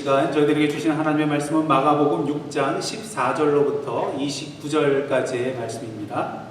시간 저희들에게 주신 하나님의 말씀은 마가복음 6장 14절로부터 29절까지의 말씀입니다.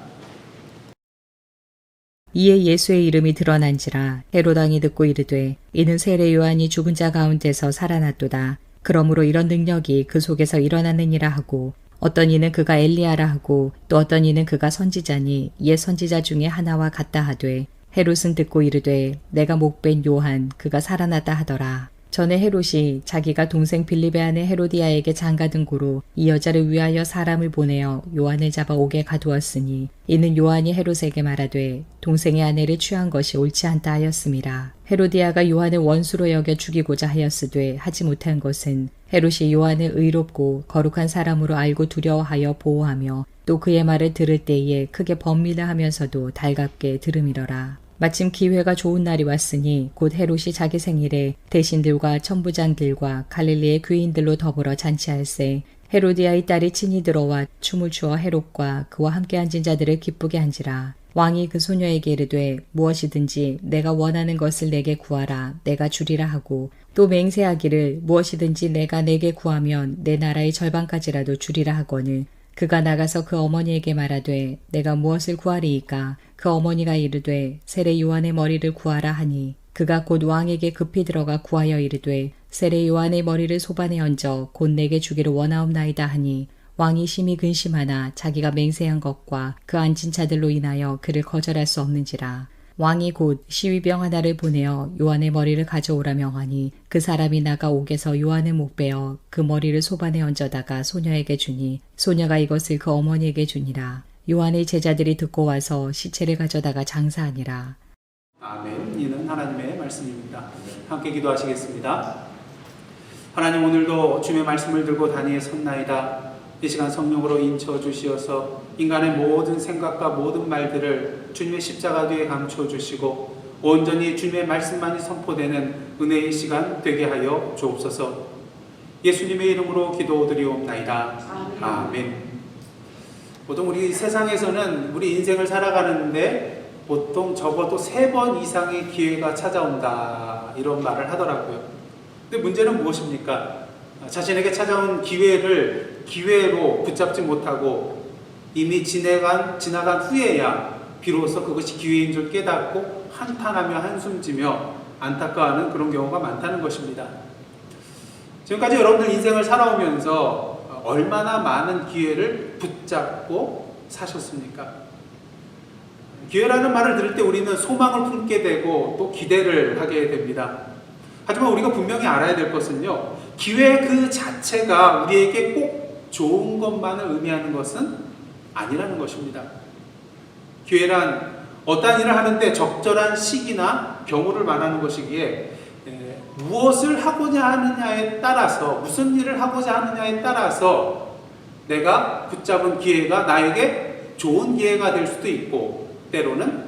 이에 예수의 이름이 드러난지라 헤롯 왕이 듣고 이르되 이는 세례 요한이 죽은 자 가운데서 살아났도다. 그러므로 이런 능력이 그 속에서 일어났느니라 하고 어떤 이는 그가 엘리야라 하고 또 어떤 이는 그가 선지자니 옛 선지자 중에 하나와 같다 하되 헤롯은 듣고 이르되 내가 목벤 요한 그가 살아났다 하더라. 전에 헤롯이 자기가 동생 빌립의 아내 헤로디아에게 장가든 고로 이 여자를 위하여 사람을 보내어 요한을 잡아 옥에 가두었으니 이는 요한이 헤롯에게 말하되 동생의 아내를 취한 것이 옳지 않다 하였음이라. 헤로디아가 요한을 원수로 여겨 죽이고자 하였으되 하지 못한 것은 헤롯이 요한을 의롭고 거룩한 사람으로 알고 두려워하여 보호하며 또 그의 말을 들을 때에 크게 번민을 하면서도 달갑게 들음이러라. 마침 기회가 좋은 날이 왔으니 곧 헤롯이 자기 생일에 대신들과 천부장들과 갈릴리의 귀인들로 더불어 잔치할세. 헤로디아의 딸이 친히 들어와 춤을 추어 헤롯과 그와 함께 앉은 자들을 기쁘게 한지라. 왕이 그 소녀에게 이르되 무엇이든지 내가 원하는 것을 내게 구하라 내가 주리라 하고 또 맹세하기를 무엇이든지 내가 내게 구하면 내 나라의 절반까지라도 주리라 하거늘 그가 나가서 그 어머니에게 말하되 내가 무엇을 구하리이까? 그 어머니가 이르되 세례 요한의 머리를 구하라 하니 그가 곧 왕에게 급히 들어가 구하여 이르되 세례 요한의 머리를 소반에 얹어 곧 내게 주기를 원하옵나이다 하니 왕이 심히 근심하나 자기가 맹세한 것과 그 앉은 자들로 인하여 그를 거절할 수 없는지라. 왕이 곧 시위병 하나를 보내어 요한의 머리를 가져오라 명하니 그 사람이 나가 옥에서 요한의 목 베어 그 머리를 소반에 얹어다가 소녀에게 주니 소녀가 이것을 그 어머니에게 주니라. 요한의 제자들이 듣고 와서 시체를 가져다가 장사하니라. 아멘. 이는 하나님의 말씀입니다. 함께 기도하시겠습니다. 하나님, 오늘도 주님의 말씀을 들고 단위에 섰나이다. 이 시간 성령으로 인쳐 주시어서 인간의 모든 생각과 모든 말들을 주님의 십자가 뒤에 감춰 주시고 온전히 주님의 말씀만이 선포되는 은혜의 시간 되게 하여 주옵소서. 예수님의 이름으로 기도드리옵나이다. 아멘. 보통 우리 세상에서는 우리 인생을 살아가는데 보통 적어도 3번 이상의 기회가 찾아온다 이런 말을 하더라고요. 근데 문제는 무엇입니까? 자신에게 찾아온 기회를 기회로 붙잡지 못하고 이미 지나간 후에야 비로소 그것이 기회인 줄 깨닫고 한탄하며 한숨지며 안타까워하는 그런 경우가 많다는 것입니다. 지금까지 여러분들 인생을 살아오면서 얼마나 많은 기회를 붙잡고 사셨습니까? 기회라는 말을 들을 때 우리는 소망을 품게 되고 또 기대를 하게 됩니다. 하지만 우리가 분명히 알아야 될 것은요, 기회 그 자체가 우리에게 꼭 좋은 것만을 의미하는 것은 아니라는 것입니다. 기회란 어떠한 일을 하는데 적절한 시기나 경우를 말하는 것이기에 무엇을 하고자 하느냐에 따라서, 무슨 일을 하고자 하느냐에 따라서 내가 붙잡은 기회가 나에게 좋은 기회가 될 수도 있고 때로는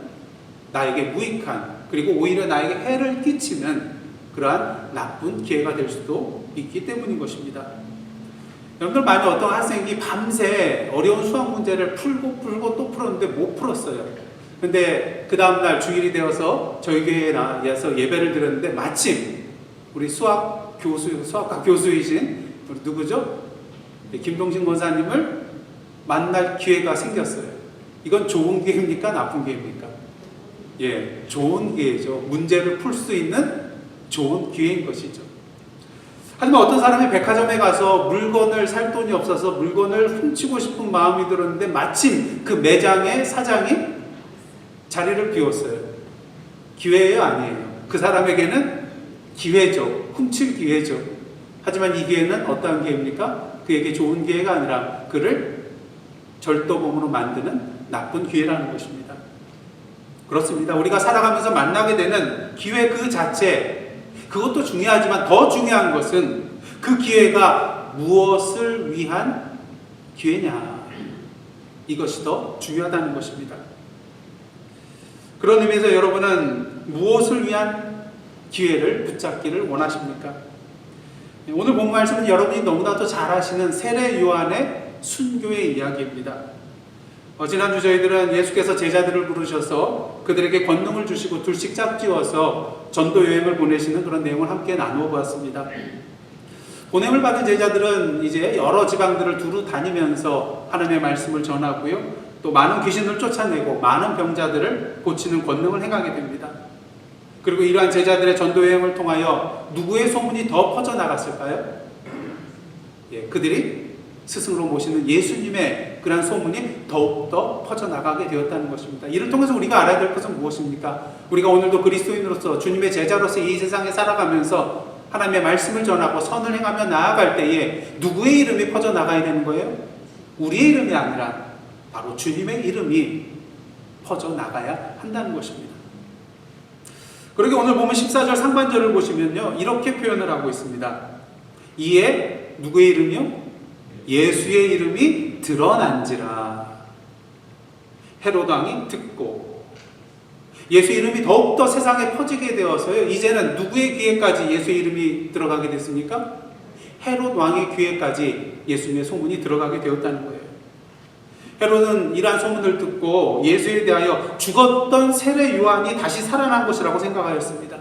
나에게 무익한, 그리고 오히려 나에게 해를 끼치는 그러한 나쁜 기회가 될 수도 있기 때문인 것입니다. 여러분들 많이 어떤 학생이 밤새 어려운 수학 문제를 풀고 또 풀었는데 못 풀었어요. 근데 그 다음날 주일이 되어서 저희 교회에 나와서 예배를 드렸는데 마침 우리 수학과 교수이신 우리 누구죠? 김동신 권사님을 만날 기회가 생겼어요. 이건 좋은 기회입니까? 나쁜 기회입니까? 예, 좋은 기회죠. 문제를 풀 수 있는 좋은 기회인 것이죠. 하지만 어떤 사람이 백화점에 가서 물건을 살 돈이 없어서 물건을 훔치고 싶은 마음이 들었는데 마침 그 매장의 사장이 자리를 비웠어요. 기회예요? 아니에요? 그 사람에게는 기회죠. 훔칠 기회죠. 하지만 이 기회는 어떠한 기회입니까? 그에게 좋은 기회가 아니라 그를 절도범으로 만드는 나쁜 기회라는 것입니다. 그렇습니다. 우리가 살아가면서 만나게 되는 기회 그 자체, 그것도 중요하지만 더 중요한 것은 그 기회가 무엇을 위한 기회냐, 이것이 더 중요하다는 것입니다. 그런 의미에서 여러분은 무엇을 위한 기회를 붙잡기를 원하십니까? 오늘 본 말씀은 여러분이 너무나도 잘 아시는 세례 요한의 순교의 이야기입니다. 지난주 저희들은 예수께서 제자들을 부르셔서 그들에게 권능을 주시고 둘씩 짝지어서 전도 여행을 보내시는 그런 내용을 함께 나누어 보았습니다. 보냄을 받은 제자들은 이제 여러 지방들을 두루 다니면서 하나님의 말씀을 전하고요. 또 많은 귀신을 쫓아내고 많은 병자들을 고치는 권능을 행하게 됩니다. 그리고 이러한 제자들의 전도 여행을 통하여 누구의 소문이 더 퍼져나갔을까요? 그들이 스승으로 모시는 예수님의 그러한 소문이 더욱더 퍼져나가게 되었다는 것입니다. 이를 통해서 우리가 알아야 될 것은 무엇입니까? 우리가 오늘도 그리스도인으로서 주님의 제자로서 이 세상에 살아가면서 하나님의 말씀을 전하고 선을 행하며 나아갈 때에 누구의 이름이 퍼져나가야 되는 거예요? 우리의 이름이 아니라 바로 주님의 이름이 퍼져나가야 한다는 것입니다. 그러게 오늘 보면 14절 상반절을 보시면요, 이렇게 표현을 하고 있습니다. 이에 누구의 이름이요? 예수의 이름이 드러난지라. 헤로드 왕이 듣고 예수 이름이 더욱더 세상에 퍼지게 되어서요, 이제는 누구의 귀에까지 예수의 이름이 들어가게 됐습니까? 헤로드 왕의 귀에까지 예수님의 소문이 들어가게 되었다는 거예요. 헤롯은 이러한 소문을 듣고 예수에 대하여 죽었던 세례 요한이 다시 살아난 것이라고 생각하였습니다.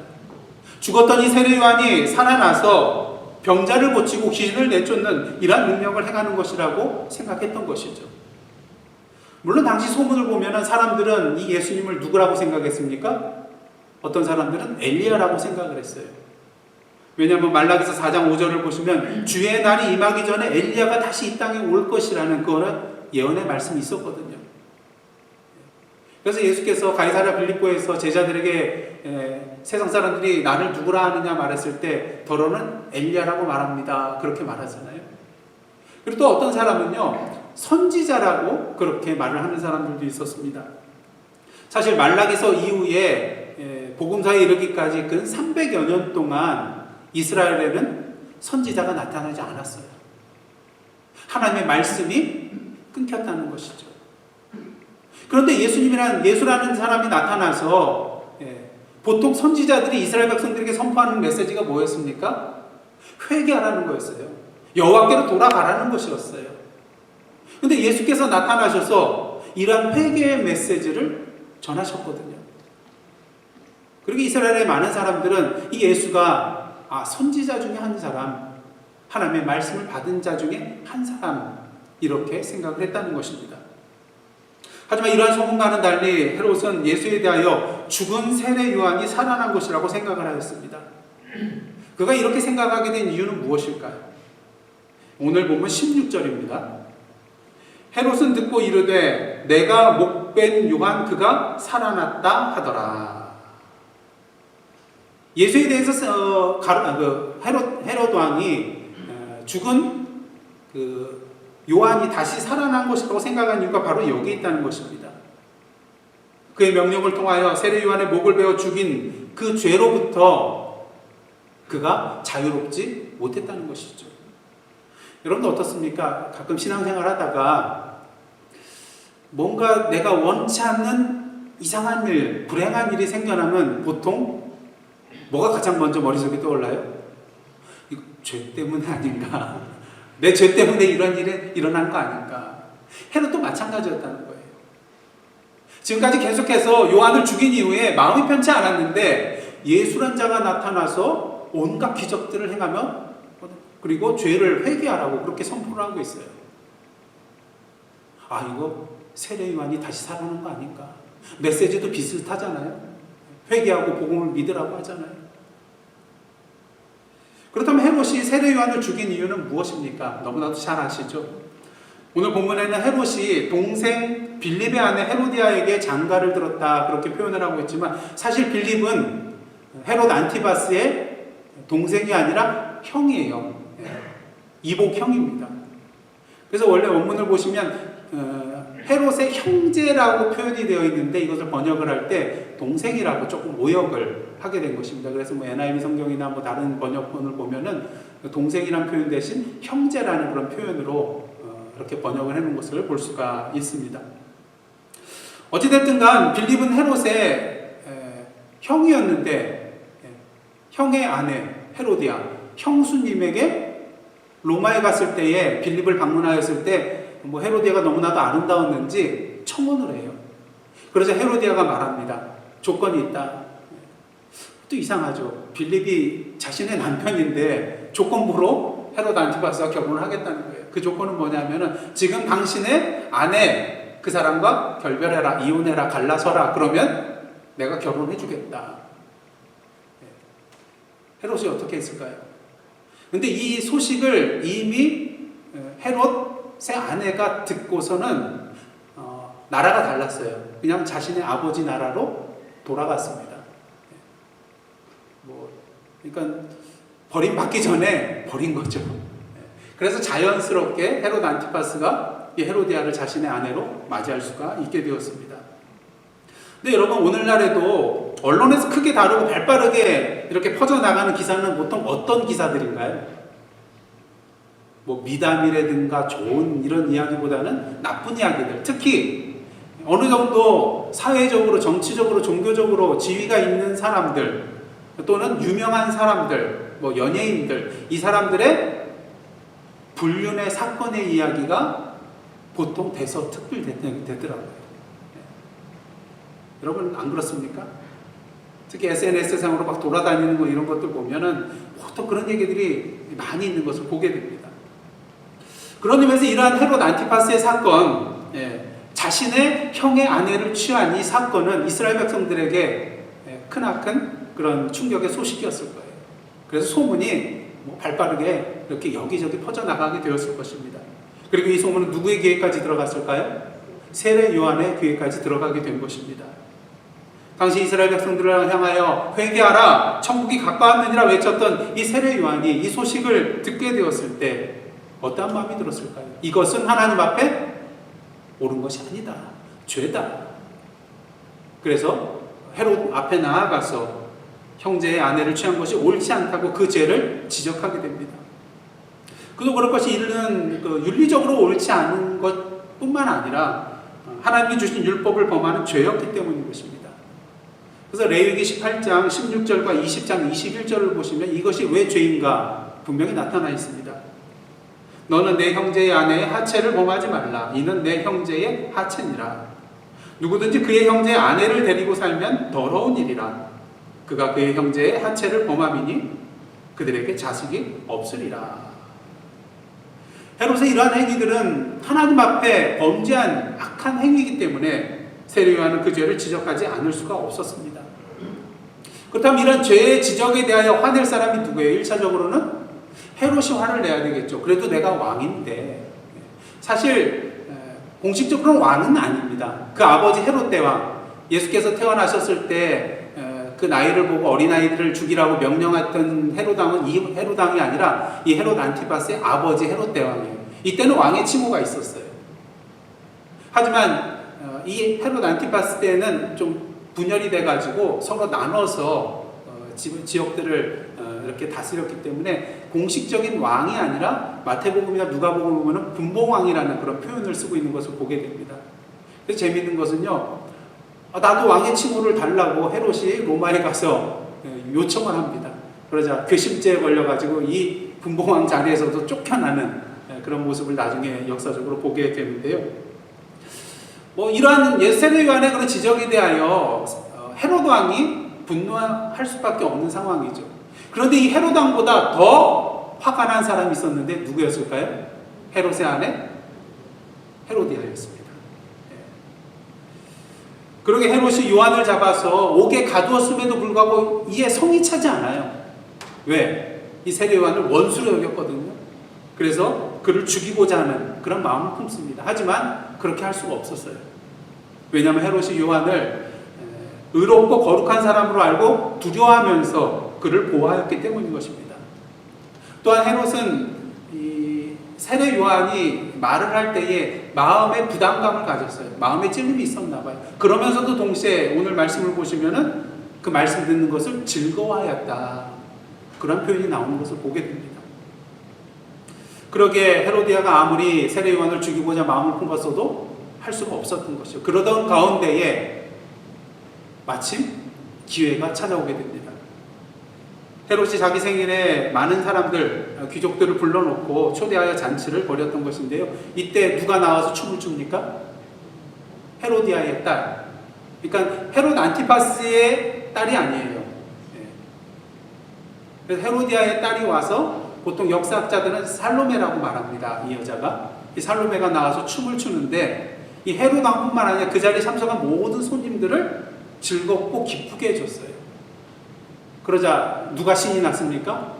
죽었던 이 세례 요한이 살아나서 병자를 고치고 귀신을 내쫓는 이러한 능력을 행하는 것이라고 생각했던 것이죠. 물론 당시 소문을 보면 사람들은 이 예수님을 누구라고 생각했습니까? 어떤 사람들은 엘리야라고 생각을 했어요. 왜냐하면 말라기서 4장 5절을 보시면 주의 날이 임하기 전에 엘리야가 다시 이 땅에 올 것이라는 그거는 예언의 말씀이 있었거든요. 그래서 예수께서 가이사랴 빌립보에서 제자들에게 세상 사람들이 나를 누구라 하느냐 말했을 때 더러는 엘리야라고 말합니다. 그렇게 말하잖아요. 그리고 또 어떤 사람은요, 선지자라고 그렇게 말을 하는 사람들도 있었습니다. 사실 말라기서 이후에 복음사에 이르기까지 근 300여 년 동안 이스라엘에는 선지자가 나타나지 않았어요. 하나님의 말씀이 끊겼다는 것이죠. 그런데 예수라는 사람이 나타나서 보통 선지자들이 이스라엘 백성들에게 선포하는 메시지가 뭐였습니까? 회개하라는 거였어요. 여호와께로 돌아가라는 것이었어요. 그런데 예수께서 나타나셔서 이러한 회개의 메시지를 전하셨거든요. 그리고 이스라엘의 많은 사람들은 이 예수가 선지자 중에 한 사람, 하나님의 말씀을 받은 자 중에 한 사람, 이렇게 생각을 했다는 것입니다. 하지만 이러한 소문과는 달리 헤롯은 예수에 대하여 죽은 세례 요한이 살아난 것이라고 생각을 하였습니다. 그가 이렇게 생각하게 된 이유는 무엇일까요? 오늘 보면 16절입니다. 헤롯은 듣고 이르되 내가 목벤 요한 그가 살아났다 하더라. 예수에 대해서 헤롯 왕이 죽은 요한이 다시 살아난 것이라고 생각한 이유가 바로 여기에 있다는 것입니다. 그의 명령을 통하여 세례 요한의 목을 베어 죽인 그 죄로부터 그가 자유롭지 못했다는 것이죠. 여러분도 어떻습니까? 가끔 신앙생활 하다가 뭔가 내가 원치 않는 이상한 일, 불행한 일이 생겨나면 보통 뭐가 가장 먼저 머릿속에 떠올라요? 이거 죄 때문 아닌가? 내 죄 때문에 이런 일이 일어난 거 아닌가? 헤롯도 마찬가지였다는 거예요. 지금까지 계속해서 요한을 죽인 이후에 마음이 편치 않았는데 예수란 자가 나타나서 온갖 기적들을 행하며 그리고 죄를 회개하라고 그렇게 선포를 하고 있어요. 이거 세례 요한이 다시 살아난 거 아닌가? 메시지도 비슷하잖아요. 회개하고 복음을 믿으라고 하잖아요. 그렇다면 헤롯이 세례 요한을 죽인 이유는 무엇입니까? 너무나도 잘 아시죠? 오늘 본문에는 헤롯이 동생 빌립의 아내 헤로디아에게 장가를 들었다 그렇게 표현을 하고 있지만 사실 빌립은 헤롯 안티바스의 동생이 아니라 형이에요. 이복형입니다. 그래서 원래 원문을 보시면 헤롯의 형제라고 표현이 되어 있는데 이것을 번역을 할 때 동생이라고 조금 오역을 하게 된 것입니다. 그래서 NIV 성경이나 다른 번역본을 보면은 동생이라는 표현 대신 형제라는 그런 표현으로 이렇게 번역을 해놓은 것을 볼 수가 있습니다. 어찌됐든 간 빌립은 헤롯의 형이었는데 형의 아내 헤로디아 형수님에게 로마에 갔을 때에 빌립을 방문하였을 때 헤로디아가 너무나도 아름다웠는지 청혼을 해요. 그래서 헤로디아가 말합니다. 조건이 있다. 또 이상하죠. 빌립이 자신의 남편인데 조건부로 헤롯 안티파스와 결혼을 하겠다는 거예요. 그 조건은 뭐냐면은 지금 당신의 아내 그 사람과 결별해라, 이혼해라, 갈라서라. 그러면 내가 결혼해 주겠다. 헤롯이 어떻게 했을까요? 근데 이 소식을 이미 헤롯의 아내가 듣고서는 나라가 달랐어요. 그냥 자신의 아버지 나라로 돌아갔습니다. 그러니까 버림받기 전에 버린 거죠. 그래서 자연스럽게 헤롯 안티파스가 이 헤로디아를 자신의 아내로 맞이할 수가 있게 되었습니다. 근데 여러분, 오늘날에도 언론에서 크게 다루고 발빠르게 이렇게 퍼져나가는 기사는 보통 어떤 기사들인가요? 뭐 미담이라든가 좋은 이런 이야기보다는 나쁜 이야기들, 특히 어느 정도 사회적으로, 정치적으로, 종교적으로 지위가 있는 사람들 또는 유명한 사람들, 뭐 연예인들, 이 사람들의 불륜의 사건의 이야기가 보통 대서특필되더라고요. 여러분 안 그렇습니까? 특히 SNS상으로 막 돌아다니는 거 이런 것들 보면은 보통 그런 얘기들이 많이 있는 것을 보게 됩니다. 그런 의미에서 이러한 헤롯 안티파스의 사건, 자신의 형의 아내를 취한 이 사건은 이스라엘 백성들에게 크나큰 그런 충격의 소식이었을 거예요. 그래서 소문이 발빠르게 이렇게 여기저기 퍼져나가게 되었을 것입니다. 그리고 이 소문은 누구의 귀에까지 들어갔을까요? 세례 요한의 귀에까지 들어가게 된 것입니다. 당시 이스라엘 백성들을 향하여 회개하라, 천국이 가까웠느니라 외쳤던 이 세례 요한이 이 소식을 듣게 되었을 때 어떠한 마음이 들었을까요? 이것은 하나님 앞에 옳은 것이 아니다, 죄다. 그래서 헤롯 앞에 나아가서 형제의 아내를 취한 것이 옳지 않다고 그 죄를 지적하게 됩니다. 그도 그럴 것이 이는 윤리적으로 옳지 않은 것뿐만 아니라 하나님이 주신 율법을 범하는 죄였기 때문인 것입니다. 그래서 레위기 18장 16절과 20장 21절을 보시면 이것이 왜 죄인가 분명히 나타나 있습니다. 너는 내 형제의 아내의 하체를 범하지 말라. 이는 내 형제의 하체니라. 누구든지 그의 형제의 아내를 데리고 살면 더러운 일이라. 그가 그의 형제의 하체를 범함이니 그들에게 자식이 없으리라. 헤롯의 이러한 행위들은 하나님 앞에 범죄한 악한 행위이기 때문에 세례 요한은 그 죄를 지적하지 않을 수가 없었습니다. 그렇다면 이런 죄의 지적에 대하여 화낼 사람이 누구예요? 1차적으로는 헤롯이 화를 내야 되겠죠. 그래도 내가 왕인데. 사실 공식적으로는 왕은 아닙니다. 그 아버지 헤롯 대왕, 예수께서 태어나셨을 때 그 나이를 보고 어린아이들을 죽이라고 명령했던 헤롯왕은 이 헤롯왕이 아니라 이 헤롯 안티파스의 아버지 헤롯 대왕이에요. 이때는 왕의 칭호가 있었어요. 하지만 이 헤롯 안티파스 때는 좀 분열이 돼가지고 서로 나눠서 지역들을 이렇게 다스렸기 때문에 공식적인 왕이 아니라 마태복음이나 누가복음을 보면 분봉왕이라는 그런 표현을 쓰고 있는 것을 보게 됩니다. 그래서 재미있는 것은요, 나도 왕의 칭호를 달라고 헤롯이 로마에 가서 요청을 합니다. 그러자 괘씸죄에 걸려가지고 이 분봉왕 자리에서도 쫓겨나는 그런 모습을 나중에 역사적으로 보게 되는데요. 이러한 세례 요한의 그런 지적에 대하여 헤롯 왕이 분노할 수밖에 없는 상황이죠. 그런데 이 헤롯 왕보다 더 화가 난 사람이 있었는데 누구였을까요? 헤롯의 아내 헤로디아였습니다. 그러게 헤롯이 요한을 잡아서 옥에 가두었음에도 불구하고 이에 성이 차지 않아요. 왜? 이 세례 요한을 원수로 여겼거든요. 그래서 그를 죽이고자 하는 그런 마음을 품습니다. 하지만 그렇게 할 수가 없었어요. 왜냐하면 헤롯이 요한을 의롭고 거룩한 사람으로 알고 두려워하면서 그를 보호하였기 때문인 것입니다. 또한 헤롯은 이 세례 요한이 말을 할 때에 마음의 부담감을 가졌어요. 마음의 찔림이 있었나 봐요. 그러면서도 동시에 오늘 말씀을 보시면은 그 말씀 듣는 것을 즐거워하였다. 그런 표현이 나오는 것을 보게 됩니다. 그러게 헤로디아가 아무리 세례 요한을 죽이고자 마음을 품었어도 할 수가 없었던 것이죠. 그러던 가운데에 마침 기회가 찾아오게 됩니다. 헤롯이 자기 생일에 많은 사람들, 귀족들을 불러놓고 초대하여 잔치를 벌였던 것인데요. 이때 누가 나와서 춤을 춥니까? 헤로디아의 딸. 그러니까 헤롯 안티파스의 딸이 아니에요. 그래서 헤로디아의 딸이 와서 보통 역사학자들은 살로메라고 말합니다. 이 여자가. 이 살로메가 나와서 춤을 추는데 이 헤롯 왕뿐만 아니라 그 자리에 참석한 모든 손님들을 즐겁고 기쁘게 해줬어요. 그러자 누가 신이 났습니까?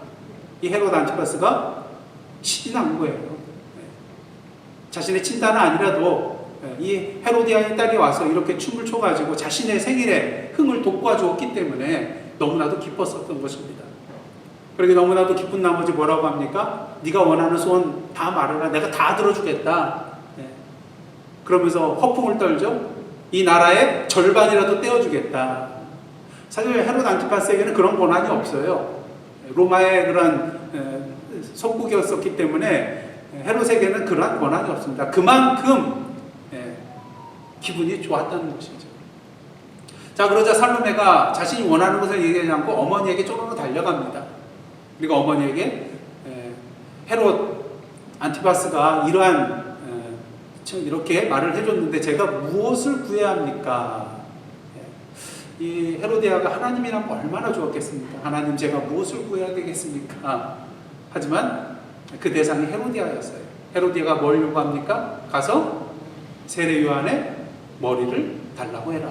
이 헤롯 안티파스가 신이 난 거예요. 자신의 친단은 아니라도 이 헤로디아의 딸이 와서 이렇게 춤을 춰가지고 자신의 생일에 흥을 돋궈 주었기 때문에 너무나도 기뻤었던 것입니다. 그렇게 너무나도 기쁜 나머지 뭐라고 합니까? 네가 원하는 소원 다 말해라. 내가 다 들어주겠다. 그러면서 허풍을 떨죠. 이 나라의 절반이라도 떼어주겠다. 사실 헤롯 안티파스에게는 그런 권한이 없어요. 로마의 그런 속국이었었기 때문에 헤롯에게는 그러한 권한이 없습니다. 그만큼 기분이 좋았다는 것이죠. 자, 그러자 살로메가 자신이 원하는 것을 얘기하지 않고 어머니에게 쪼르르 달려갑니다. 그리고 어머니에게 헤롯 안티파스가 이러한 이렇게 말을 해줬는데 제가 무엇을 구해야 합니까? 이 헤로디아가 하나님이라면 얼마나 좋았겠습니까? 하나님, 제가 무엇을 구해야 되겠습니까? 하지만 그 대상이 헤로디아였어요. 헤로디아가 뭘 요구합니까? 가서 세례 요한의 머리를 달라고 해라.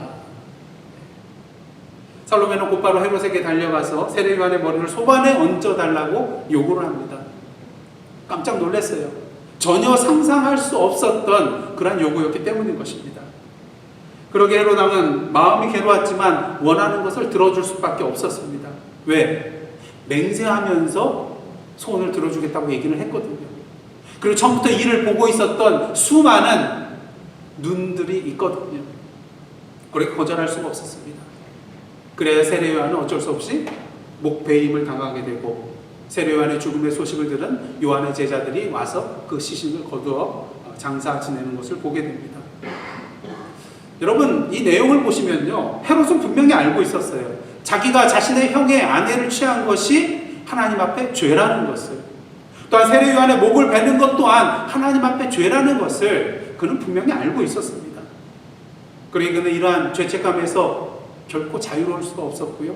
살로메는 곧바로 헤롯에게 달려가서 세례 요한의 머리를 소반에 얹어달라고 요구를 합니다. 깜짝 놀랐어요. 전혀 상상할 수 없었던 그런 요구였기 때문인 것입니다. 그러게 헤롯 왕은 마음이 괴로웠지만 원하는 것을 들어줄 수밖에 없었습니다. 왜? 맹세하면서 소원을 들어주겠다고 얘기를 했거든요. 그리고 처음부터 이를 보고 있었던 수많은 눈들이 있거든요. 그렇게 거절할 수가 없었습니다. 그래야 세례 요한은 어쩔 수 없이 목배임을 당하게 되고 세례 요한의 죽음의 소식을 들은 요한의 제자들이 와서 그 시신을 거두어 장사 지내는 것을 보게 됩니다. 여러분, 이 내용을 보시면요, 헤롯은 분명히 알고 있었어요. 자기가 자신의 형의 아내를 취한 것이 하나님 앞에 죄라는 것을, 또한 세례 요한의 목을 베는 것 또한 하나님 앞에 죄라는 것을 그는 분명히 알고 있었습니다. 그러니 그는 이러한 죄책감에서 결코 자유로울 수가 없었고요.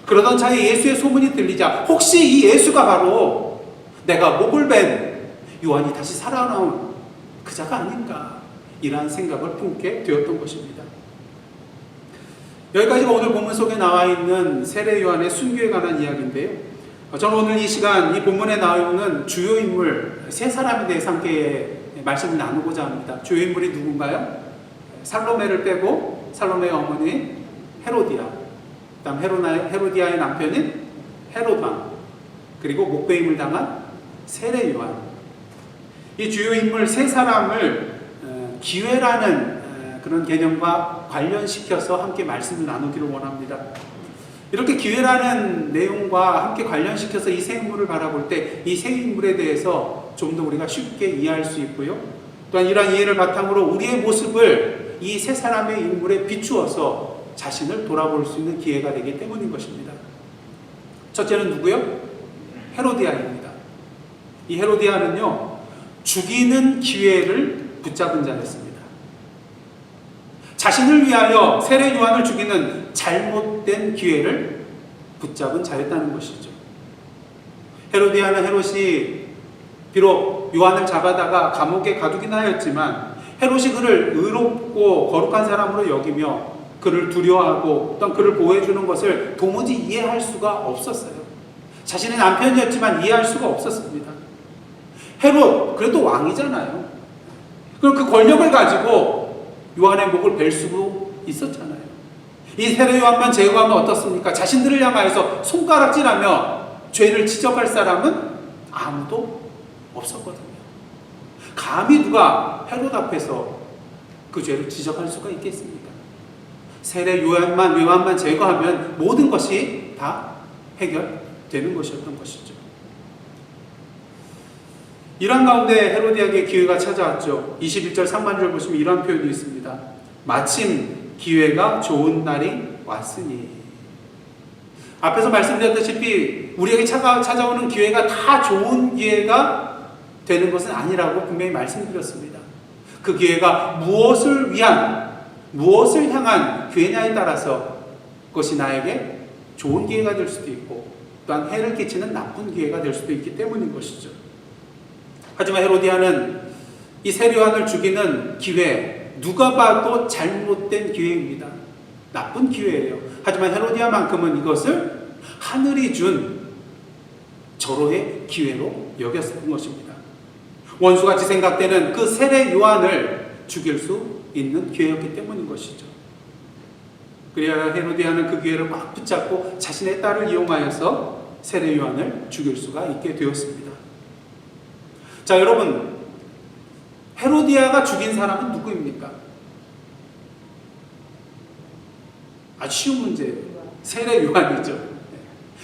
그러던 차에 예수의 소문이 들리자 혹시 이 예수가 바로 내가 목을 벤 요한이 다시 살아나온 그 자가 아닌가, 이러한 생각을 품게 되었던 것입니다. 여기까지가 오늘 본문 속에 나와 있는 세례 요한의 순교에 관한 이야기인데요. 저는 오늘 이 시간 이 본문에 나오는 주요 인물 세 사람에 대해서 함께 말씀을 나누고자 합니다. 주요 인물이 누군가요? 살로메를 빼고 살로메의 어머니 헤로디아, 그다음 헤로디아의 남편인 헤롯 왕, 그리고 목배임을 당한 세례 요한. 이 주요 인물 세 사람을 기회라는 그런 개념과 관련시켜서 함께 말씀을 나누기를 원합니다. 이렇게 기회라는 내용과 함께 관련시켜서 이 세 인물을 바라볼 때 이 세 인물에 대해서 좀 더 우리가 쉽게 이해할 수 있고요. 또한 이러한 이해를 바탕으로 우리의 모습을 이 세 사람의 인물에 비추어서 자신을 돌아볼 수 있는 기회가 되기 때문인 것입니다. 첫째는 누구요? 헤로디아입니다. 이 헤로디아는요, 죽이는 기회를 붙잡은 자였습니다. 자신을 위하여 세례 요한을 죽이는 잘못된 기회를 붙잡은 자였다는 것이죠. 헤로디아는 헤롯이 비록 요한을 잡아다가 감옥에 가두긴 하였지만 헤롯이 그를 의롭고 거룩한 사람으로 여기며 그를 두려워하고 또한 그를 보호해주는 것을 도무지 이해할 수가 없었어요. 자신의 남편이었지만 이해할 수가 없었습니다. 헤롯, 그래도 왕이잖아요. 그럼 그 권력을 가지고 요한의 목을 벨 수도 있었잖아요. 이 세례 요한만 제거하면 어떻습니까? 자신들을 향하여서 손가락질하며 죄를 지적할 사람은 아무도 없었거든요. 감히 누가 헤롯 앞에서 그 죄를 지적할 수가 있겠습니까? 세례 요한만 제거하면 모든 것이 다 해결되는 것이었던 것이죠. 이런 가운데 헤로디아에게 기회가 찾아왔죠. 21절 상반절 보시면 이런 표현이 있습니다. 마침 기회가 좋은 날이 왔으니. 앞에서 말씀드렸다시피 우리에게 찾아오는 기회가 다 좋은 기회가 되는 것은 아니라고 분명히 말씀드렸습니다. 그 기회가 무엇을 위한, 무엇을 향한 기회냐에 따라서 그것이 나에게 좋은 기회가 될 수도 있고 또한 해를 끼치는 나쁜 기회가 될 수도 있기 때문인 것이죠. 하지만 헤로디아는 이 세례요한을 죽이는 기회, 누가 봐도 잘못된 기회입니다. 나쁜 기회예요. 하지만 헤로디아만큼은 이것을 하늘이 준 절호의 기회로 여겼던 것입니다. 원수같이 생각되는 그 세례 요한을 죽일 수 있는 기회였기 때문인 것이죠. 그래야 헤로디아는 그 기회를 막 붙잡고 자신의 딸을 이용하여서 세례 요한을 죽일 수가 있게 되었습니다. 자, 여러분, 헤로디아가 죽인 사람은 누구입니까? 아주 쉬운 문제예요. 세례 요한이죠.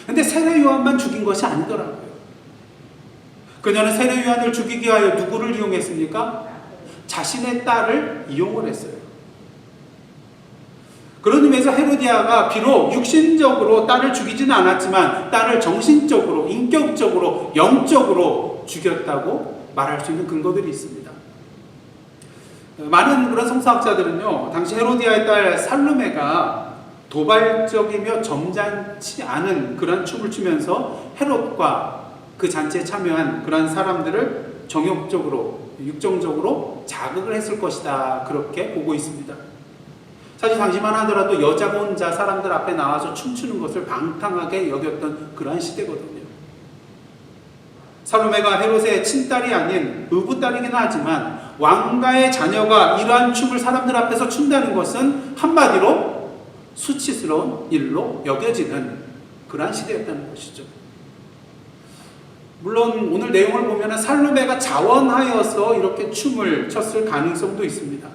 근데 세례 요한만 죽인 것이 아니더라고요. 그녀는 세례 요한을 죽이기 위하여 누구를 이용했습니까? 자신의 딸을 이용을 했어요. 그런 의미에서 헤로디아가 비록 육신적으로 딸을 죽이지는 않았지만 딸을 정신적으로, 인격적으로, 영적으로 죽였다고 말할 수 있는 근거들이 있습니다. 많은 그런 성서학자들은요, 당시 헤로디아의 딸 살로메가 도발적이며 점잖지 않은 그런 춤을 추면서 헤롯과 그 잔치에 참여한 그런 사람들을 정욕적으로, 육정적으로 자극을 했을 것이다, 그렇게 보고 있습니다. 사실 당시만 하더라도 여자가 혼자 사람들 앞에 나와서 춤추는 것을 방탕하게 여겼던 그러한 시대거든요. 살로메가 헤롯의 친딸이 아닌 의붓딸이긴 하지만 왕가의 자녀가 이러한 춤을 사람들 앞에서 춘다는 것은 한마디로 수치스러운 일로 여겨지는 그러한 시대였다는 것이죠. 물론 오늘 내용을 보면 살로메가 자원하여서 이렇게 춤을 췄을 가능성도 있습니다.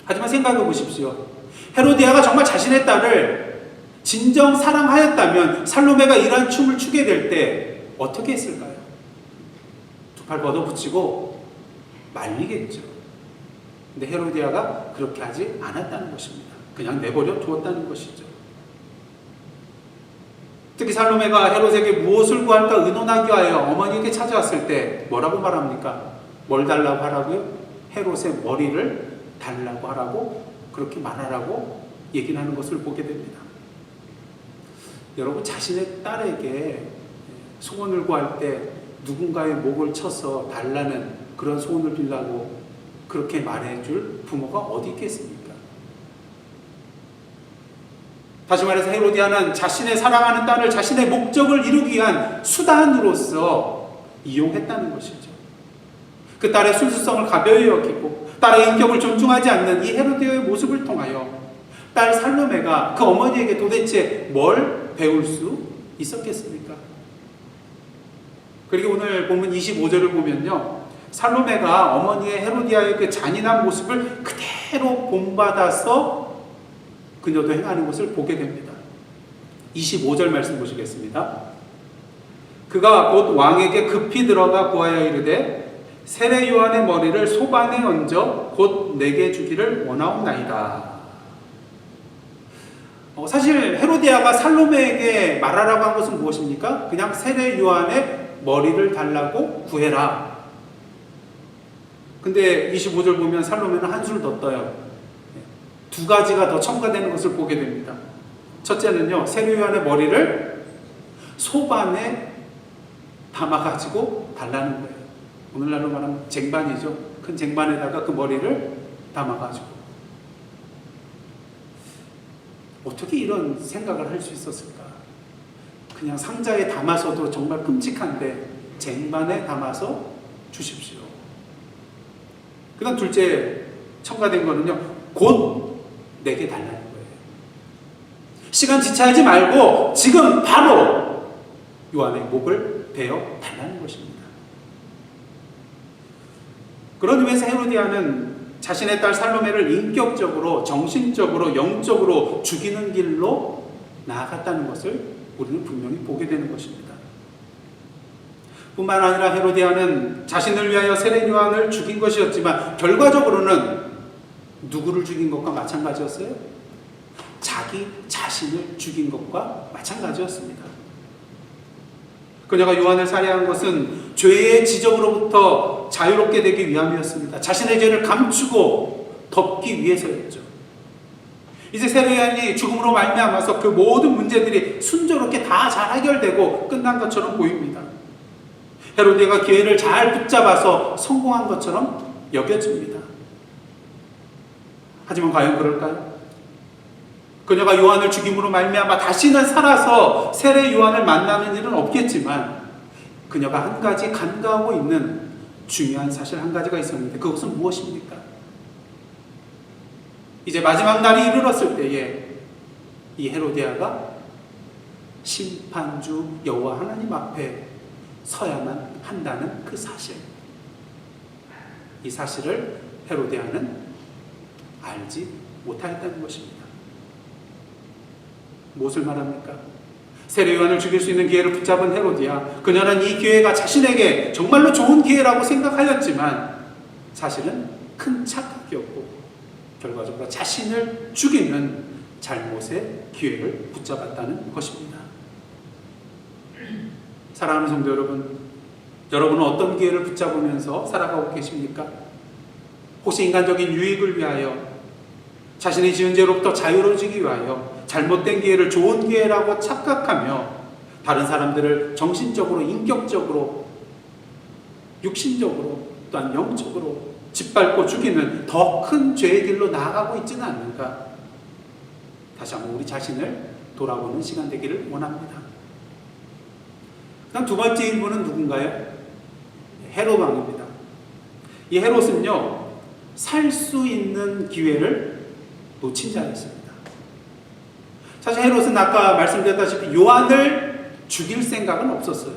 하지만 생각해 보십시오. 헤로디아가 정말 자신의 딸을 진정 사랑하였다면 살로메가 이러한 춤을 추게 될 때 어떻게 했을까요? 두 팔 걷어붙이고 말리겠죠. 근데 헤로디아가 그렇게 하지 않았다는 것입니다. 그냥 내버려 두었다는 것이죠. 특히 살로메가 헤롯에게 무엇을 구할까 의논하기 위하여 어머니에게 찾아왔을 때 뭐라고 말합니까? 뭘 달라고 하라고요? 헤롯의 머리를 달라고 하라고, 그렇게 말하라고 얘기를 하는 것을 보게 됩니다. 여러분, 자신의 딸에게 소원을 구할 때 누군가의 목을 쳐서 달라는 그런 소원을 빌라고 그렇게 말해줄 부모가 어디 있겠습니까? 다시 말해서 헤로디아는 자신의 사랑하는 딸을 자신의 목적을 이루기 위한 수단으로서 이용했다는 것이죠. 그 딸의 순수성을 가벼이 여기고 딸의 인격을 존중하지 않는 이 헤로디아의 모습을 통하여 딸 살로메가 그 어머니에게 도대체 뭘 배울 수 있었겠습니까? 그리고 오늘 본문 25절을 보면요, 살로메가 어머니의 헤로디아의 그 잔인한 모습을 그대로 본받아서 그녀도 행하는 것을 보게 됩니다. 25절 말씀 보시겠습니다. 그가 곧 왕에게 급히 들어가 구하여 이르되 세례 요한의 머리를 소반에 얹어 곧 내게 주기를 원하옵나이다. 사실 헤로디아가 살로메에게 말하라고 한 것은 무엇입니까? 그냥 세례 요한의 머리를 달라고 구해라. 근데 25절 보면 살로메는 한술 더 떠요. 두 가지가 더 첨가되는 것을 보게 됩니다. 첫째는요, 세례 요한의 머리를 소반에 담아가지고 달라는 거예요. 오늘날로 말하면 쟁반이죠. 큰 쟁반에다가 그 머리를 담아가지고. 어떻게 이런 생각을 할 수 있었을까? 그냥 상자에 담아서도 정말 끔찍한데 쟁반에 담아서 주십시오. 그 다음 둘째 첨가된 거는요, 곧 내게 달라는 거예요. 시간 지체하지 말고 지금 바로 요한의 목을 베어 달라는 것입니다. 그런 의미에서 헤로디아는 자신의 딸 살로메를 인격적으로, 정신적으로, 영적으로 죽이는 길로 나아갔다는 것을 우리는 분명히 보게 되는 것입니다. 뿐만 아니라 헤로디아는 자신을 위하여 세례 요한을 죽인 것이었지만 결과적으로는 누구를 죽인 것과 마찬가지였어요? 자기 자신을 죽인 것과 마찬가지였습니다. 그녀가 요한을 살해한 것은 죄의 지적으로부터 자유롭게 되기 위함이었습니다. 자신의 죄를 감추고 덮기 위해서였죠. 이제 세례요한이 죽음으로 말미암아서 그 모든 문제들이 순조롭게 다 잘 해결되고 끝난 것처럼 보입니다. 헤로디아가 기회를 잘 붙잡아서 성공한 것처럼 여겨집니다. 하지만 과연 그럴까요? 그녀가 요한을 죽임으로 말미암아 다시는 살아서 세례 요한을 만나는 일은 없겠지만 그녀가 한 가지 간과하고 있는 중요한 사실 한 가지가 있었는데 그것은 무엇입니까? 이제 마지막 날이 이르렀을 때에 이 헤로디아가 심판주 여호와 하나님 앞에 서야만 한다는 그 사실, 이 사실을 헤로디아는 알지 못하였다는 것입니다. 무엇을 말합니까? 세례 요한을 죽일 수 있는 기회를 붙잡은 헤로디아, 그녀는 이 기회가 자신에게 정말로 좋은 기회라고 생각하였지만 사실은 큰 착각이었고 결과적으로 자신을 죽이는 잘못의 기회를 붙잡았다는 것입니다. 사랑하는 성도 여러분, 여러분은 어떤 기회를 붙잡으면서 살아가고 계십니까? 혹시 인간적인 유익을 위하여, 자신이 지은 죄로부터 자유로워지기 위하여 잘못된 기회를 좋은 기회라고 착각하며 다른 사람들을 정신적으로, 인격적으로, 육신적으로 또한 영적으로 짓밟고 죽이는 더 큰 죄의 길로 나아가고 있지는 않는가? 다시 한번 우리 자신을 돌아보는 시간 되기를 원합니다. 그다음 두 번째 인물은 누군가요? 헤롯 왕입니다. 이 헤롯은요, 살 수 있는 기회를 놓친 자였습니다. 사실 헤롯은 아까 말씀드렸다시피 요한을 죽일 생각은 없었어요.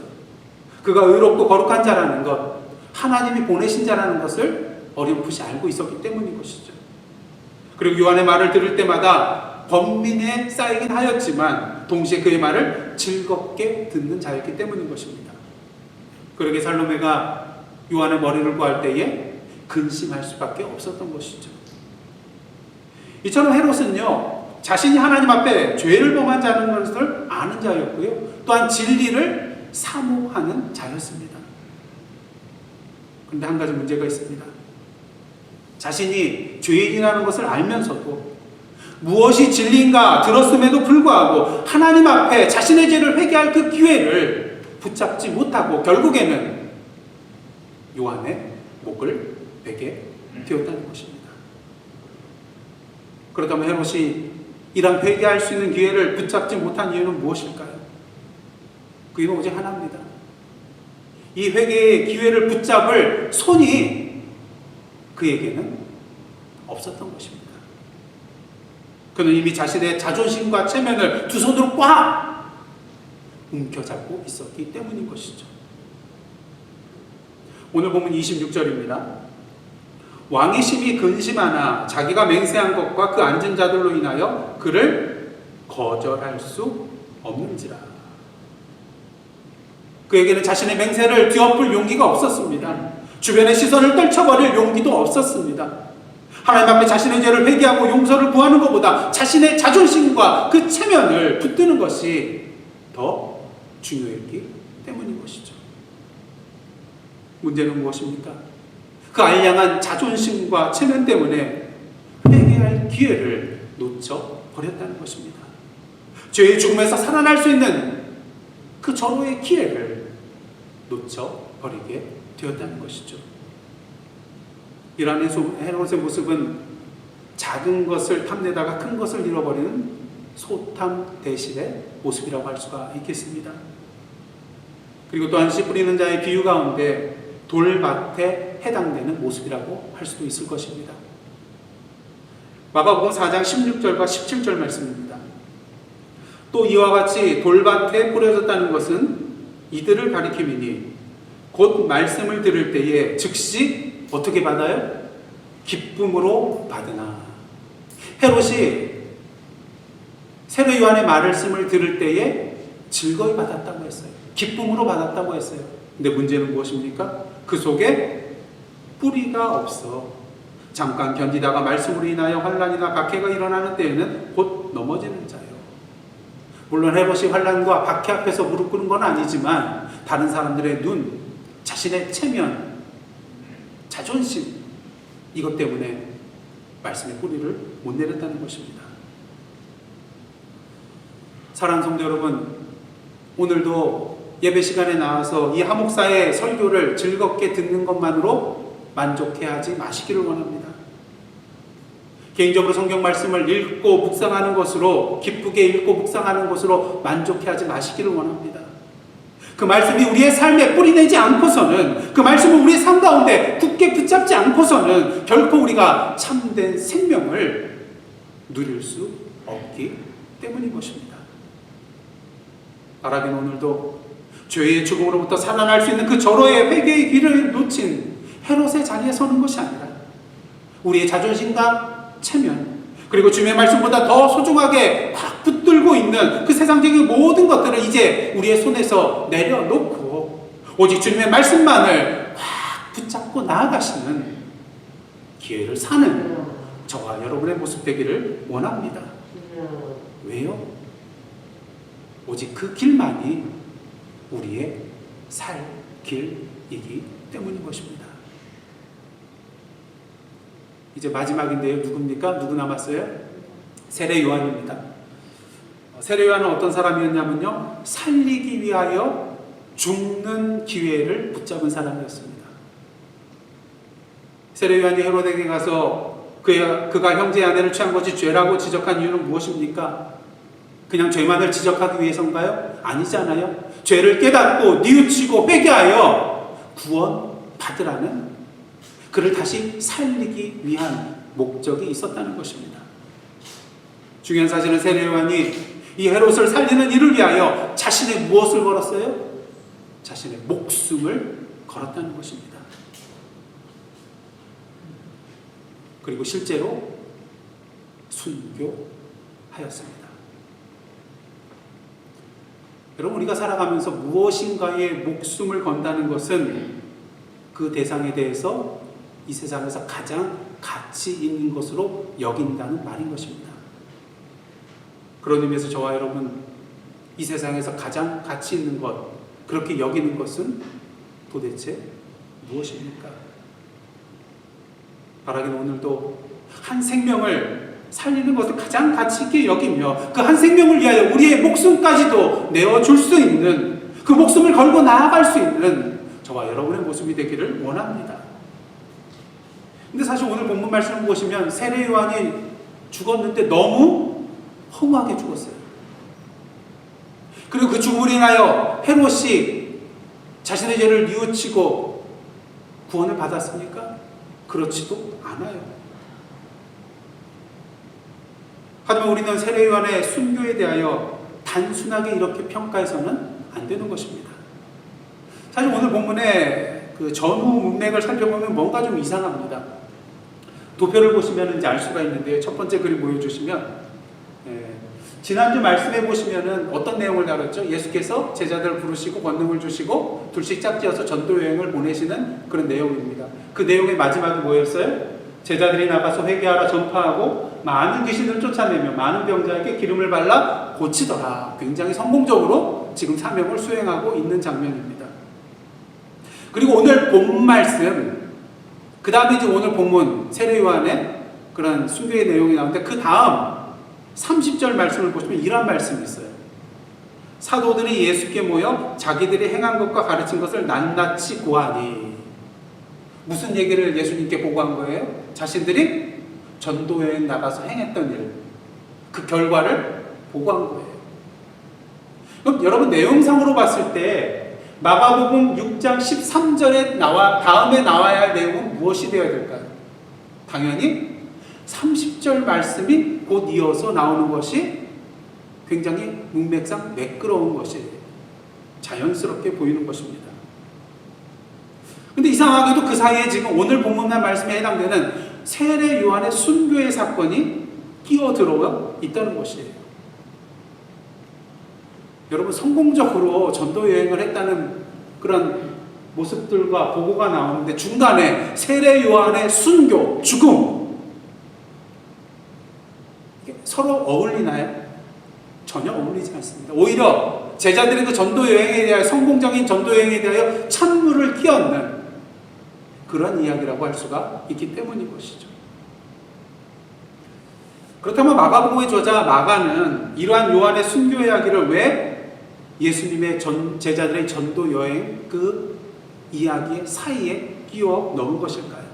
그가 의롭고 거룩한 자라는 것, 하나님이 보내신 자라는 것을 어렴풋이 알고 있었기 때문인 것이죠. 그리고 요한의 말을 들을 때마다 번민에 쌓이긴 하였지만 동시에 그의 말을 즐겁게 듣는 자였기 때문인 것입니다. 그러게 살로메가 요한의 머리를 구할 때에 근심할 수밖에 없었던 것이죠. 이처럼 헤롯은요, 자신이 하나님 앞에 죄를 범한 자라는 것을 아는 자였고요, 또한 진리를 사모하는 자였습니다. 그런데 한 가지 문제가 있습니다. 자신이 죄인이라는 것을 알면서도 무엇이 진리인가 들었음에도 불구하고 하나님 앞에 자신의 죄를 회개할 그 기회를 붙잡지 못하고 결국에는 요한의 목을 베게 되었다는 것입니다. 그렇다면 헤롯이 이런 회개할 수 있는 기회를 붙잡지 못한 이유는 무엇일까요? 그 이유는 오직 하나입니다. 이 회개의 기회를 붙잡을 손이 그에게는 없었던 것입니다. 그는 이미 자신의 자존심과 체면을 두 손으로 꽉 움켜잡고 있었기 때문인 것이죠. 오늘 본문 26절입니다. 왕이 심히 근심하나 자기가 맹세한 것과 그 앉은 자들로 인하여 그를 거절할 수 없는지라. 그에게는 자신의 맹세를 뒤엎을 용기가 없었습니다. 주변의 시선을 떨쳐버릴 용기도 없었습니다. 하나님 앞에 자신의 죄를 회개하고 용서를 구하는 것보다 자신의 자존심과 그 체면을 붙드는 것이 더 중요했기 때문인 것이죠. 문제는 무엇입니까? 그 알량한 자존심과 체면 때문에 회개할 기회를 놓쳐버렸다는 것입니다. 죄의 죽음에서 살아날 수 있는 그 절호의 기회를 놓쳐버리게 되었다는 것이죠. 이러한 헤롯의 모습은 작은 것을 탐내다가 큰 것을 잃어버리는 소탐 대실의 모습이라고 할 수가 있겠습니다. 그리고 또한 씨 뿌리는 자의 비유 가운데 돌밭에 해당되는 모습이라고 할 수도 있을 것입니다. 마가복음 4장 16절과 17절 말씀입니다. 또 이와 같이 돌밭에 뿌려졌다는 것은 이들을 가리킴이니 곧 말씀을 들을 때에 즉시 어떻게 받아요? 기쁨으로 받으나. 헤롯이 세례 요한의 말씀을 들을 때에 즐거이 받았다고 했어요. 기쁨으로 받았다고 했어요. 근데 문제는 무엇입니까? 그 속에 뿌리가 없어 잠깐 견디다가 말씀으로 인하여 환난이나 박해가 일어나는 때에는 곧 넘어지는 자요. 물론 헤롯이 환난과 박해 앞에서 무릎 꿇은 건 아니지만 다른 사람들의 눈, 자신의 체면, 자존심, 이것 때문에 말씀의 뿌리를 못 내렸다는 것입니다. 사랑하는 성도 여러분, 오늘도 예배 시간에 나와서 이 하목사의 설교를 즐겁게 듣는 것만으로 만족해하지 마시기를 원합니다. 개인적으로 성경 말씀을 읽고 묵상하는 것으로, 기쁘게 읽고 묵상하는 것으로 만족해하지 마시기를 원합니다. 그 말씀이 우리의 삶에 뿌리내지 않고서는, 그 말씀을 우리의 삶 가운데 굳게 붙잡지 않고서는 결코 우리가 참된 생명을 누릴 수 없기 때문인 것입니다. 바라긴 오늘도 죄의 죽음으로부터 살아날 수 있는 그 절호의 회개의 길을 놓친 헤롯의 자리에 서는 것이 아니라 우리의 자존심과 체면, 그리고 주님의 말씀보다 더 소중하게 확 붙들고 있는 그 세상적인 모든 것들을 이제 우리의 손에서 내려놓고 오직 주님의 말씀만을 확 붙잡고 나아가시는 기회를 사는 저와 여러분의 모습 되기를 원합니다. 왜요? 오직 그 길만이 우리의 살 길이기 때문인 것입니다. 이제 마지막인데요. 누굽니까? 누구 남았어요? 세례 요한입니다. 세례 요한은 어떤 사람이었냐면요, 살리기 위하여 죽는 기회를 붙잡은 사람이었습니다. 세례 요한이 헤롯에게 가서 그가 형제의 아내를 취한 것이 죄라고 지적한 이유는 무엇입니까? 그냥 죄만을 지적하기 위해서인가요? 아니잖아요. 죄를 깨닫고 뉘우치고 회개하여 구원받으라는, 그를 다시 살리기 위한 목적이 있었다는 것입니다. 중요한 사실은 세례 요한이 이 헤롯을 살리는 일을 위하여 자신의 무엇을 걸었어요? 자신의 목숨을 걸었다는 것입니다. 그리고 실제로 순교하였습니다. 여러분, 우리가 살아가면서 무엇인가에 목숨을 건다는 것은 그 대상에 대해서 이 세상에서 가장 가치 있는 것으로 여긴다는 말인 것입니다. 그런 의미에서 저와 여러분, 이 세상에서 가장 가치 있는 것, 그렇게 여기는 것은 도대체 무엇입니까? 바라긴 오늘도 한 생명을 살리는 것을 가장 가치 있게 여기며 그 한 생명을 위하여 우리의 목숨까지도 내어줄 수 있는, 그 목숨을 걸고 나아갈 수 있는 저와 여러분의 모습이 되기를 원합니다. 근데 사실 오늘 본문 말씀을 보시면 세례 요한이 죽었는데 너무 허무하게 죽었어요. 그리고 그 죽음으로 인하여 헤롯이 자신의 죄를 뉘우치고 구원을 받았습니까? 그렇지도 않아요. 하지만 우리는 세례 요한의 순교에 대하여 단순하게 이렇게 평가해서는 안 되는 것입니다. 사실 오늘 본문의 그 전후 문맥을 살펴보면 뭔가 좀 이상합니다. 도표를 보시면 이제 알 수가 있는데요. 첫 번째 그림 보여주시면, 지난주 말씀해 보시면은 어떤 내용을 다뤘죠? 예수께서 제자들을 부르시고 권능을 주시고 둘씩 짝지어서 전도 여행을 보내시는 그런 내용입니다. 그 내용의 마지막이 뭐였어요? 제자들이 나가서 회개하라 전파하고 많은 귀신을 쫓아내며 많은 병자에게 기름을 발라 고치더라. 굉장히 성공적으로 지금 사명을 수행하고 있는 장면입니다. 그리고 오늘 본 말씀, 그 다음에 이제 오늘 본문 세례 요한의 그런 순교의 내용이 나오는데 그 다음 30절 말씀을 보시면 이런 말씀이 있어요. 사도들이 예수께 모여 자기들이 행한 것과 가르친 것을 낱낱이 고하니. 무슨 얘기를 예수님께 보고한 거예요? 자신들이 전도여행 나가서 행했던 일, 그 결과를 보고한 거예요. 그럼 여러분, 내용상으로 봤을 때 마가복음 6장 13절에 다음에 나와야 할 내용은 무엇이 되어야 될까요? 당연히 30절 말씀이 곧 이어서 나오는 것이 굉장히 문맥상 매끄러운 것이에요. 자연스럽게 보이는 것입니다. 근데 이상하게도 그 사이에 지금 오늘 본문의 말씀에 해당되는 세례 요한의 순교의 사건이 끼어들어와 있다는 것이에요. 여러분, 성공적으로 전도 여행을 했다는 그런 모습들과 보고가 나오는데 중간에 세례 요한의 순교, 죽음, 서로 어울리나요? 전혀 어울리지 않습니다. 오히려 제자들의 그 전도 여행에 대하여, 성공적인 전도 여행에 대하여 찬물을 끼얹는 그런 이야기라고 할 수가 있기 때문인 것이죠. 그렇다면 마가복음의 저자 마가는 이러한 요한의 순교 이야기를 왜 예수님의 제자들의 전도 여행 그 이야기 사이에 끼워 넣은 것일까요?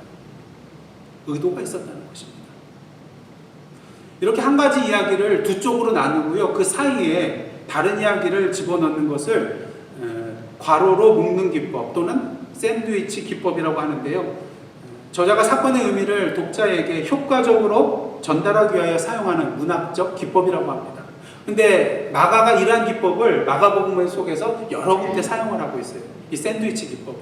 의도가 있었다는 것입니다. 이렇게 한 가지 이야기를 두 쪽으로 나누고요. 그 사이에 다른 이야기를 집어넣는 것을 괄호로 묶는 기법 또는 샌드위치 기법이라고 하는데요. 저자가 사건의 의미를 독자에게 효과적으로 전달하기 위하여 사용하는 문학적 기법이라고 합니다. 근데 마가가 이러한 기법을 마가복음 속에서 여러 군데 사용을 하고 있어요. 이 샌드위치 기법을.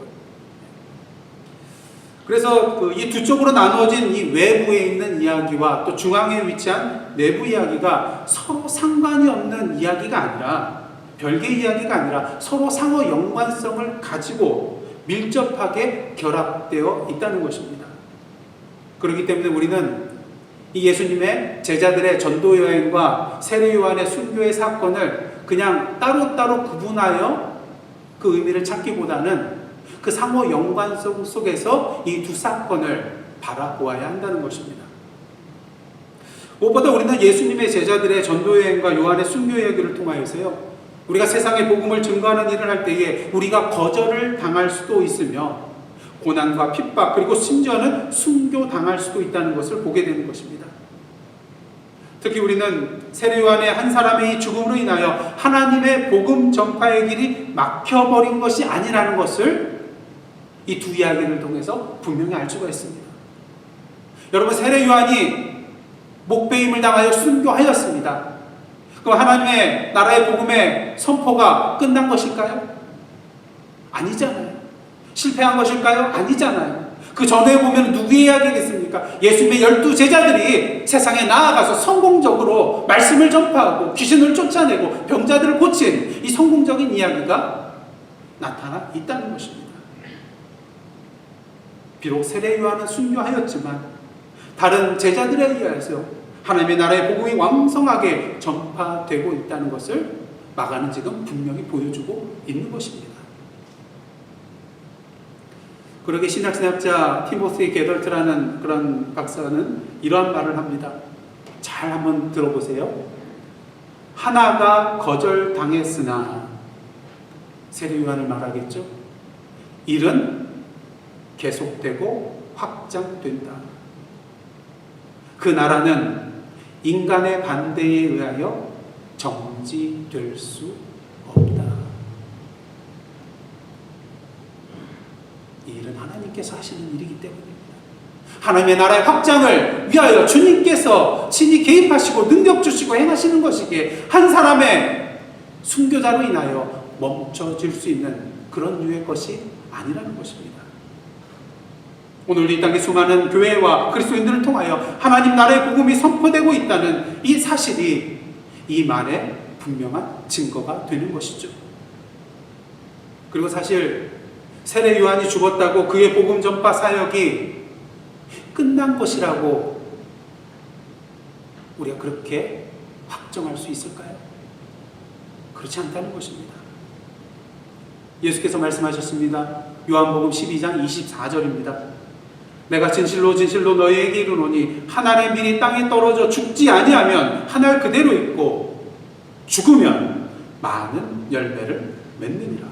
그래서 이 두 쪽으로 나누어진 이 외부에 있는 이야기와 또 중앙에 위치한 내부 이야기가 서로 상관이 없는 이야기가 아니라 별개의 이야기가 아니라 서로 상호 연관성을 가지고 밀접하게 결합되어 있다는 것입니다. 그렇기 때문에 우리는 이 예수님의 제자들의 전도 여행과 세례 요한의 순교의 사건을 그냥 따로따로 구분하여 그 의미를 찾기보다는 그 상호 연관성 속에서 이 두 사건을 바라보아야 한다는 것입니다. 무엇보다 우리는 예수님의 제자들의 전도 여행과 요한의 순교 이야기를 통하여서요, 우리가 세상에 복음을 증거하는 일을 할 때에 우리가 거절을 당할 수도 있으며 고난과 핍박 그리고 심지어는 순교당할 수도 있다는 것을 보게 되는 것입니다. 특히 우리는 세례 요한의 한 사람의 이 죽음으로 인하여 하나님의 복음 전파의 길이 막혀버린 것이 아니라는 것을 이 두 이야기를 통해서 분명히 알 수가 있습니다. 여러분, 세례 요한이 목배임을 당하여 순교하였습니다. 그럼 하나님의 나라의 복음의 선포가 끝난 것일까요? 아니잖아요. 실패한 것일까요? 아니잖아요. 그 전에 보면 누구의 이야기겠습니까? 예수님의 12제자들이 세상에 나아가서 성공적으로 말씀을 전파하고 귀신을 쫓아내고 병자들을 고친 이 성공적인 이야기가 나타나 있다는 것입니다. 비록 세례 요한은 순교하였지만 다른 제자들에 의해서 하나님의 나라의 복음이 왕성하게 전파되고 있다는 것을 마가는 지금 분명히 보여주고 있는 것입니다. 그러게 신약신학자 티모시 게덜트라는 그런 박사는 이러한 말을 합니다. 잘 한번 들어보세요. 하나가 거절당했으나, 세례 요한을 말하겠죠. 일은 계속되고 확장된다. 그 나라는 인간의 반대에 의하여 정지될 수 없다. 이 일은 하나님께서 하시는 일이기 때문입니다. 하나님의 나라의 확장을 위하여 주님께서 친히 개입하시고 능력 주시고 행하시는 것이기에 한 사람의 순교자로 인하여 멈춰질 수 있는 그런 류의 것이 아니라는 것입니다. 오늘 이 땅의 수많은 교회와 그리스도인들을 통하여 하나님 나라의 복음이 선포되고 있다는 이 사실이 이 말의 분명한 증거가 되는 것이죠. 그리고 사실 세례 요한이 죽었다고 그의 복음 전파 사역이 끝난 것이라고 우리가 그렇게 확정할 수 있을까요? 그렇지 않다는 것입니다. 예수께서 말씀하셨습니다. 요한복음 12장 24절입니다. 내가 진실로 진실로 너희에게 이르노니 한 알의 밀이 땅에 떨어져 죽지 아니하면 한 알 그대로 있고 죽으면 많은 열매를 맺느니라.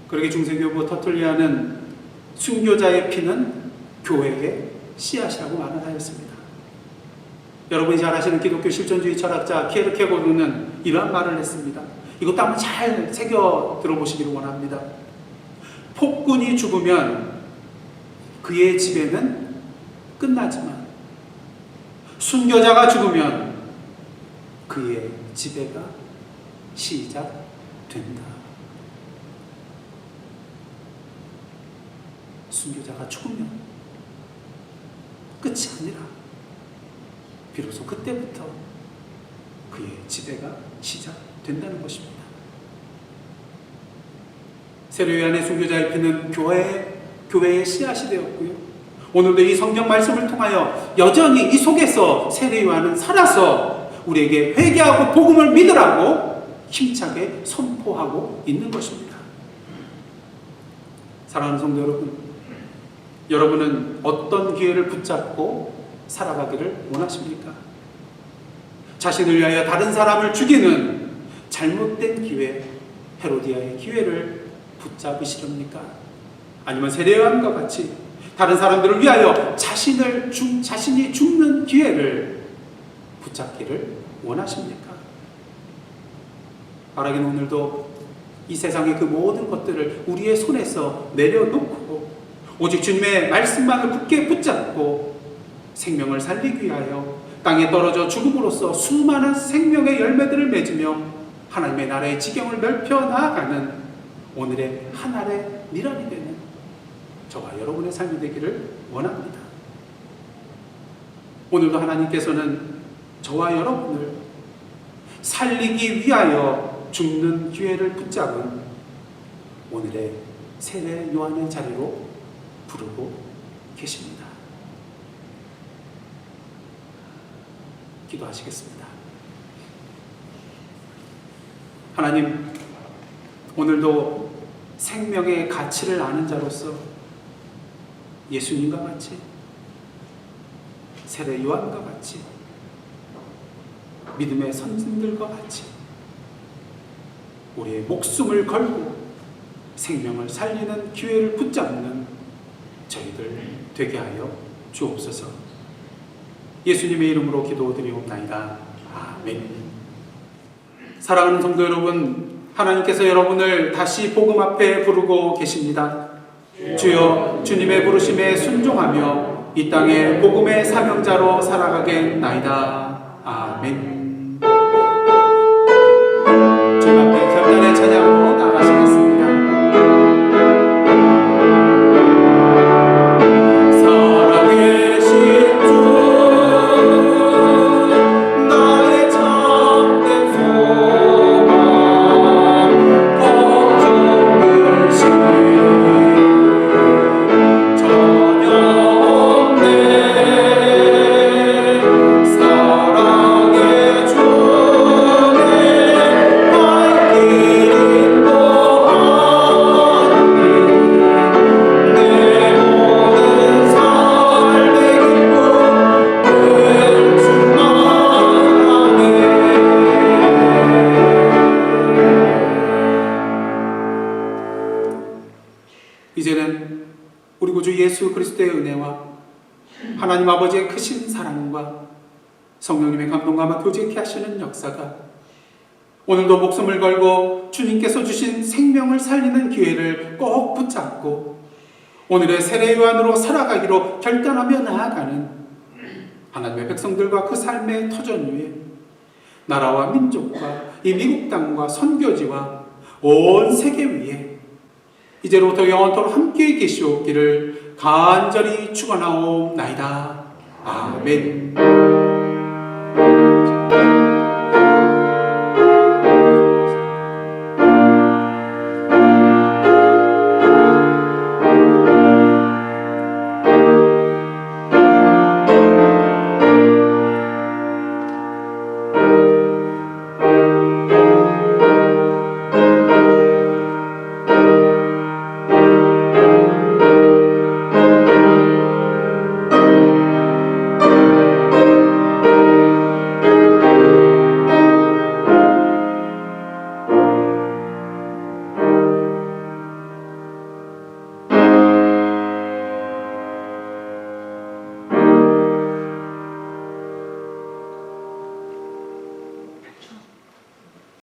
그러게 중세교부 터툴리아는 순교자의 피는 교회의 씨앗이라고 말을 하였습니다. 여러분이 잘 아시는 기독교 실존주의 철학자 키에르케고르는 이러한 말을 했습니다. 이것도 한번 잘 새겨 들어보시기를 원합니다. 폭군이 죽으면 그의 집에는 끝나지만 순교자가 죽으면 그의 지배가 시작된다. 순교자가 죽으면 끝이 아니라 비로소 그때부터 그의 지배가 시작된다는 것입니다. 세례 요한의 순교자의 피는 교회의 씨앗이 되었고요. 오늘도 이 성경 말씀을 통하여 여전히 이 속에서 세례 요한은 살아서 우리에게 회개하고 복음을 믿으라고 힘차게 선포하고 있는 것입니다. 사랑하는 성도 여러분, 여러분은 어떤 기회를 붙잡고 살아가기를 원하십니까? 자신을 위하여 다른 사람을 죽이는 잘못된 기회, 헤로디아의 기회를 붙잡으시렵니까? 아니면 세례요한과 같이 다른 사람들을 위하여 자신이 죽는 기회를 붙잡기를 원하십니까? 바라기는 오늘도 이 세상의 그 모든 것들을 우리의 손에서 내려놓고 오직 주님의 말씀만을 굳게 붙잡고 생명을 살리기 위하여 땅에 떨어져 죽음으로써 수많은 생명의 열매들을 맺으며 하나님의 나라의 지경을 넓혀 나아가는 오늘의 하늘의 미랄이 되는 저와 여러분의 삶이 되기를 원합니다. 오늘도 하나님께서는 저와 여러분을 살리기 위하여 죽는 기회를 붙잡은 오늘의 세례 요한의 자리로 부르고 계십니다. 기도하시겠습니다. 하나님, 오늘도 생명의 가치를 아는 자로서 예수님과 같이, 세례 요한과 같이, 믿음의 선생들과 같이 우리의 목숨을 걸고 생명을 살리는 기회를 붙잡는 저희들 되게 하여 주옵소서. 예수님의 이름으로 기도드리옵나이다. 아멘. 사랑하는 성도 여러분, 하나님께서 여러분을 다시 복음 앞에 부르고 계십니다. 주여, 주님의 부르심에 순종하며 이 땅의 복음의 사명자로 살아가겠나이다. 아멘. 주님 앞에 결단의 찬양으로 나가시겠습니다. 이제는 우리 구주 예수 그리스도의 은혜와 하나님 아버지의 크신 사랑과 성령님의 감동과 교제케 하시는 역사가 오늘도 목숨을 걸고 주님께서 주신 생명을 살리는 기회를 꼭 붙잡고 오늘의 세례 요한으로 살아가기로 결단하며 나아가는 하나님의 백성들과 그 삶의 터전 위에 나라와 민족과 이 미국 땅과 선교지와 온 세계 위에 이제로부터 영원토록 함께 계시옵기를 간절히 축원하옵나이다. 아멘.